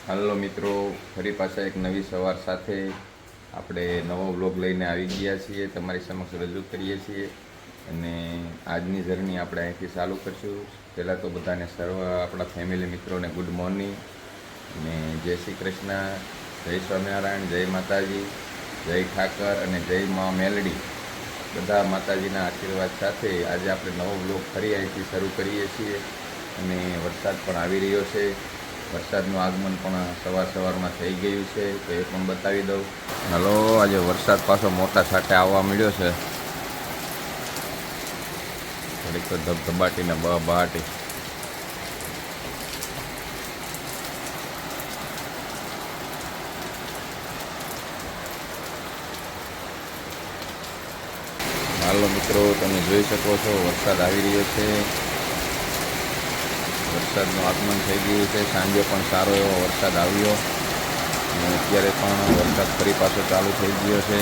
હાલો મિત્રો, ફરી પાછા એક નવી સવાર સાથે આપણે નવો વ્લોગ લઈને આવી ગયા છીએ, તમારી સમક્ષ રજૂ કરીએ છીએ. અને આજની જર્ની આપણે અહીંથી ચાલુ કરીશું. પહેલાં તો બધાને સર્વ આપણા ફેમિલી મિત્રોને ગુડ મોર્નિંગ અને જય શ્રી કૃષ્ણ, જય સ્વામિનારાયણ, જય માતાજી, જય ઠાકર અને જય મા મેલડી. બધા માતાજીના આશીર્વાદ સાથે આજે આપણે નવો વ્લોગ ફરી અહીંથી શરૂ કરીએ છીએ. અને વરસાદ પણ આવી રહ્યો છે. વરસાદનું આગમન પણ સવારમાં થઈ ગયું છે, તો એ પણ બતાવી દઉં. હાલો, આજે વરસાદ પાછો મોટા છાંટે આવવા મળ્યો છે. થોડીક તો ધબધબાટીને બહાટી. હાલો મિત્રો, તમે જોઈ શકો છો વરસાદ આવી રહ્યો છે. વરસાદનું આગમન થઈ ગયું છે. સાંજે પણ સારો એવો વરસાદ આવ્યો અને અત્યારે પણ વરસાદ ફરી પાછો ચાલુ થઈ ગયો છે,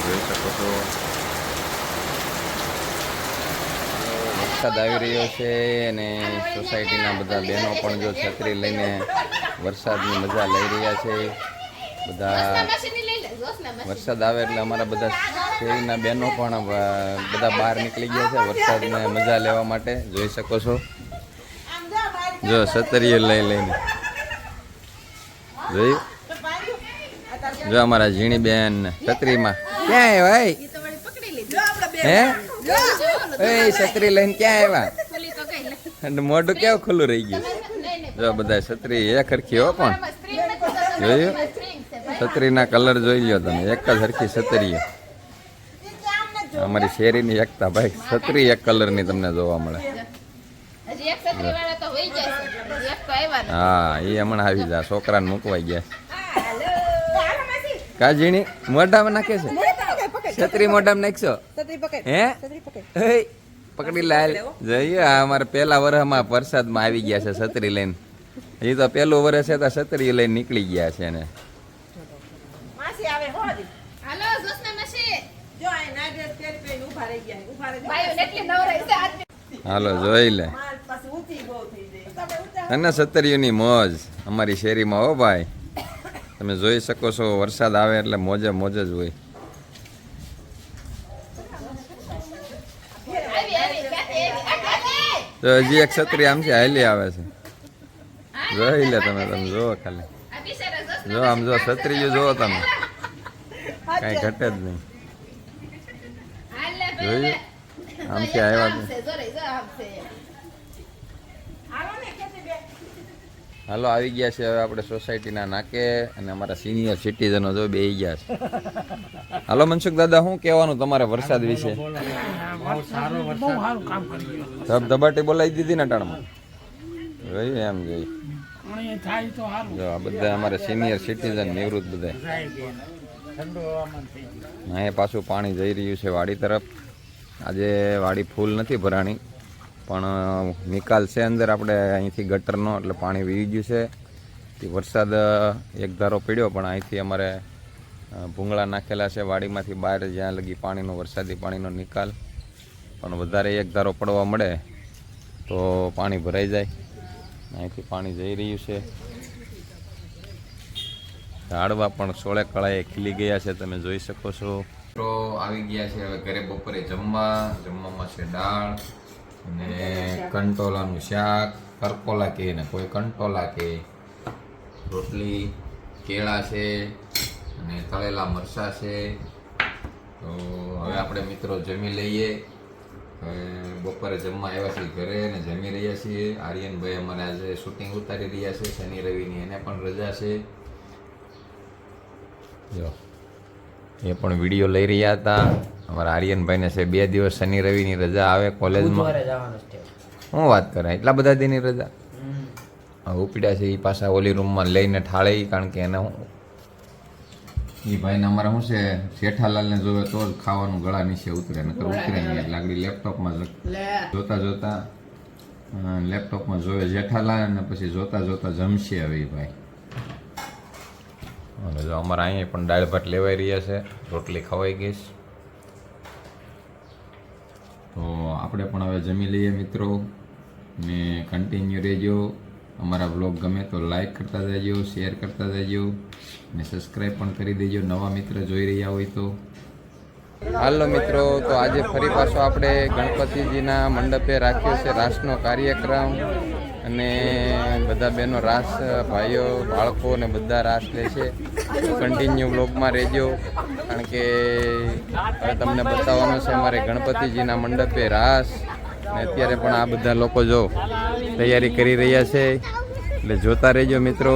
જોઈ શકો છો. વરસાદ આવી રહ્યો છે અને સોસાયટીના બધા બહેનો પણ જો છત્રી લઈને વરસાદની મજા લઈ રહ્યા છે. બધા વરસાદ આવે એટલે અમારા બધા શેરીના બહેનો પણ બધા બહાર નીકળી ગયા છે વરસાદને મજા લેવા માટે. જોઈ શકો છો, જો સતરીઓ લઈને જોયું. જો અમારા ઝીણી બેન છત્રીમાં ક્યાં આવ્યા? હે છત્રી લઈને ક્યાં આવ્યા? મોઢું કેવું ખુલ્લું રહી ગયું. જો બધા છત્રી એક હરખી હો, પણ જોયું છત્રીના કલર જોઈ લો તમે, એક જ હરખી છત્રીઓ. અમારી શેરીની એકતા ભાઈ, છત્રી એક કલરની તમને જોવા મળે. હા, એ હમણાં આવી જાય, છોકરાને મૂકવાઈ ગયા. કાજીણી મોઢામાં નાખે છે, છત્રી મોઢામાં નાખશો હે? પકડી લાલ જઈએ. અમારે પહેલા વર્ષમાં વરસાદમાં આવી ગયા છે છત્રી લઈને. એ તો પહેલું વર્ષ છે તો છત્રી લઈને નીકળી ગયા છે ને. હાલો જોઈ લે. અને છત્રીઓની મોજ અમારી શેરીમાં હો ભાઈ, તમે જોઈ શકો છો. વરસાદ આવે એટલે મોજે મોજ જ હોય. તો હજી એક છત્રી આમથી હાલી આવે છે, જોઈ લે તમે. તમે જોવો ખાલી, જો આમ જો છત્રી જોવો તમે, કઈ ઘટે જ નહીં. જોયું આમથી આવ્યા. હાલો આવી ગયા છે હવે આપણે સોસાયટીના નાકે, અને અમારા સિનિયર સિટીઝનો જો બેસી ગયા છે. હાલો મનસુખ દાદા, શું કહેવાનું તમારે વરસાદ વિશે? ધબધબાટી બોલાવી દીધી ને ટાણમાં, જોયું એમ જોઈ. જો આ બધા અમારે સિનિયર સિટીઝન નિવૃત્ત બધા. અહીં પાછું પાણી જઈ રહ્યું છે વાડી તરફ. આજે વાડી ફૂલ નથી ભરાણી, પણ નિકાલ છે અંદર આપણે અહીંથી ગટરનો, એટલે પાણી વીવી ગયું છે. તે વરસાદ એક ધારો પડ્યો, પણ અહીંથી અમારે ભૂંગળા નાખેલા છે વાડીમાંથી બહાર, જ્યાં લગી પાણીનો વરસાદી પાણીનો નિકાલ. પણ વધારે એક ધારો પડવા મળે તો પાણી ભરાઈ જાય. અહીંથી પાણી જઈ રહ્યું છે. ઝાડવા પણ સોળે કળાએ ખીલી ગયા છે, તમે જોઈ શકો છો. મિત્રો આવી ગયા છે હવે ઘરે બપોરે જમવામાં છે દાળ અને કંટોલાનું શાક, કરકોલા કે ને કોઈ કંટોલા કે, રોટલી, કેળા છે અને તળેલા મરચાં છે. તો હવે આપણે મિત્રો જમી લઈએ. બપોરે જમવા આવ્યા છીએ ઘરે અને જમી રહ્યા છીએ. આર્યનભાઈ અમારે આજે શૂટિંગ ઉતારી રહ્યા છે, શનિ રવિની એને પણ રજા છે. જો એ પણ વિડીયો લઈ રહ્યા હતા. અમારા આર્યનભાઈને છે 2 દિવસ શનિ રવિની રજા આવે કોલેજમાં. શું વાત કરે, એટલા બધા દિનની રજા ઉપડ્યા છે. એ પાછા ઓલી રૂમમાં લઈને ઠાળે, કારણ કે એને એ ભાઈને અમારે શું છે, જેઠાલાલને જોવે તો જ ખાવાનું ગળા નીચે ઉતરે, નકર ઉતરે નહીં. એટલે આગળ લેપટોપમાં જોતા લેપટોપમાં જોવે જેઠાલાલ, અને પછી જોતા જમશે હવે એ ભાઈ. અને જો અમારા અહીંયા પણ દાળ ભાત લેવાઈ રહ્યા છે, રોટલી ખવાઈ ગઈ. તો આપણે પણ હવે જમી લઈએ મિત્રો, ને કન્ટિન્યુ રહેજો. અમારા વ્લોગ ગમે તો લાઈક કરતા જજો, શેર કરતા જજો અને સબસ્ક્રાઈબ પણ કરી દેજો નવા મિત્ર જોઈ રહ્યા હોય તો. હાલો મિત્રો, તો આજે ફરી પાછો આપણે ગણપતિજીના મંડપે રાખ્યો છે રાસનો કાર્યક્રમ અને બધા બહેનો રાસ, ભાઈઓ, બાળકો ને બધા રાસ લે છે. કન્ટિન્યુ વ્લોગમાં રહેજો, કારણ કે હવે તમને બતાવવાનો છે અમારે ગણપતિજીના મંડપે રાસ. અને અત્યારે પણ આ બધા લોકો જો તૈયારી કરી રહ્યા છે, એટલે જોતા રહેજો મિત્રો.